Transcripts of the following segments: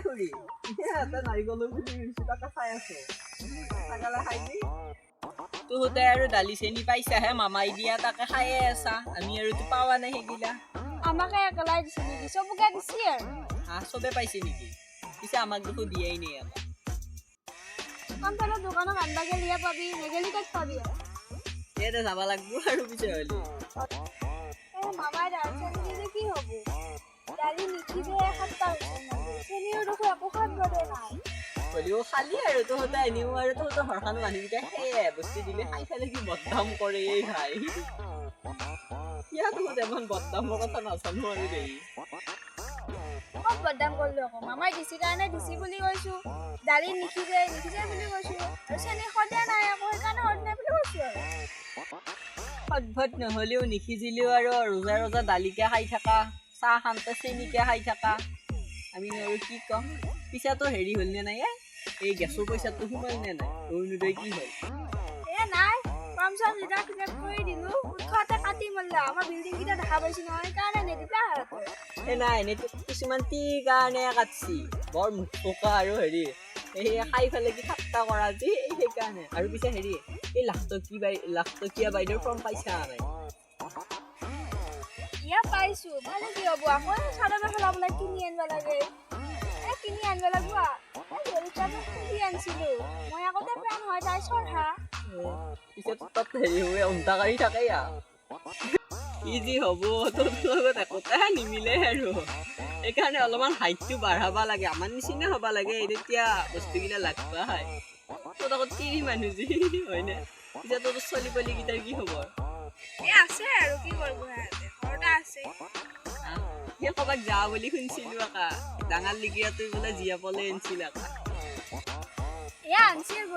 খুড়ী এটা নাৰিকলৰ পুলি ৰুইছো তাকে খাই আছো তাকালে খাইবি তোহোতে আৰু দালি চেনি পাইছাহে মামাই দিয়া তাকে খায়ে আছা আমি আৰু তো পাৱা নাই সেইগিলা আমাকে একলাই দিছে নেকি চবকে দিছি আৰু চবে পাইছে নেকি পিছে আমাক দেখো দিয়াই নাই আমাক কামতলৰ দোকানত আনবা গেলিয়া পাবি নেগেলি ক'ত পাবি ইয়াতে যাব লাগব আৰু পিছে হলি মামাই দাৰ্চেনি দিলে কি হ'ব দালি নিখিবে এসপ্তাহ হৈছে চেনিও দেখো একো খাব দে নাই হলিও খালি আৰু তোহোতে আনিও আৰু তোহোতৰ ঘৰখন মানুহকেইটা সেয়ে বস্তু দিলে খাই খালে কি বদনাম কৰে এই ভাই ইয়াত তোহোতে ইমান বদনামৰ কথা নাজানো আৰু দেই ক'ত বদনাম কৰিলো আকৌ মামাই দিছি কাৰণে দিছি বুলি কৈছো দালি নিখিবে বুলি কৈছো আৰু চেনি সদায় নাই আকৌ সেইকাৰণে সদায় বুলি কৈছো আৰু সদভত নহ'লেও নিখিজিলেও আৰু ৰোজা ৰোজা দালিকে খাই থাকা চাহ খাওঁতে চেনিকে খাই থাকা আমি আৰু কি ক'ম পিছাতো হেৰি হ'ল নে নাই এই গেছৰ পইচাটো সোমাল নে নাই অৰুণোদয় কি হ'ল নাই কমচম লিটাৰ টিকেট কৰি দিলো উৎসতে কাটি মল্লা আমাৰ বিল্ডিং কেইটা দেখা পাইছি নহয় সেইকাৰণে নেদিলা নাই এনেতো কিছুমান টিৰ কাৰণে কাটছি বৰ মুখ টকা আৰু হেৰি এই খাই ফেলে কি ঠাট্টা কৰা যি সেইকাৰণে আৰু পিছে হেৰি এই লাখটকীয়া বাইদেউৰ ফৰ্ম পাইছা নাই পাইছো মানে কি হ'ব আকৌ চাদৰ মেখেলা বোলে কিনি আনিব লাগে কিনি আনিব লাগিব কি আনিছিলো মই আগতে প্ৰাণ হয় তাই চৰহা পিছে তাত হেৰি হৈ উন্তাকাৰী থাকে কি যি হ'ব তোৰ লগত একোটা নিমিলে আৰু সেইকাৰণে অলপমান হাইটটো বাঢ়াবা লাগে আমাৰ নিচিনা হ'ব লাগে তেতিয়া বস্তুকেইটা লাগবা হয় তোৰ আকৌ তিৰি মানুহ যি হয়নে পিছে তোৰ চলি পলিকেইটাৰ কি খবৰ আছে আৰু কি কৰিব আছে সেই ক'ৰবাত যাওঁ বুলি শুনিছিলো আকা ডাঙৰ লিগিয়া তুই বোলে জীয়া পলে আনিছিল আকা আনছিল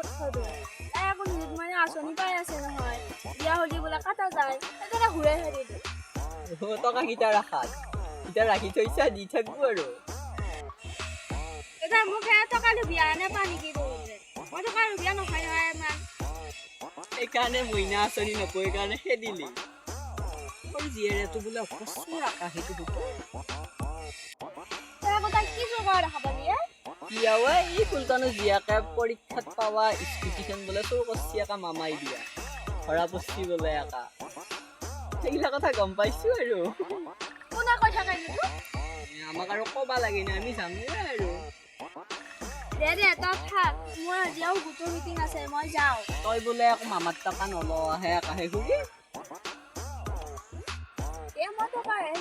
তাই আকৌ মানে আঁচনি পাই আছে নহয় বিয়া হলি বোলে কাটা যায় সেইকাৰণে ঘূৰাই থৈ দিলো টকা কেইটা ৰাখাত এতিয়া ৰাখি থৈছা দি থাকবো আৰু এতিয়া মোক টকা বিয়া নাপা নেকি মই টকা বিয়া নহয় নহয় ইমান সেইকাৰণে মইনা আঁচনি নপৰে কাৰণে খেদিলি জীয়েৰেতো বোলে প্ৰচুৰ আকাশীটো কি এই ফুলটানো জীয়াকে পৰীক্ষাত পাৱা স্কুটিখন বোলে চোৰ কৰছি একা মামাই দিয়া ধৰা পচি বোলে একা সেইগিলা কথা গম পাইছো আৰু আমাক আৰু কবা লাগে না আমি যাম আৰু তই বোলে আকৌ মামাৰ টকা নলহে আকাশে ঘূৰি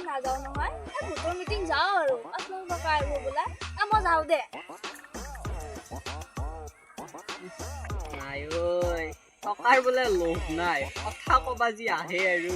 নাযাও নহয় গোটৰ মিটিং যাওঁ আৰু টকা আহিব বোলে মই যাওঁ দে নাই ঐ টকাৰ বোলে লোভ নাই কথা কবা যি আহে আৰু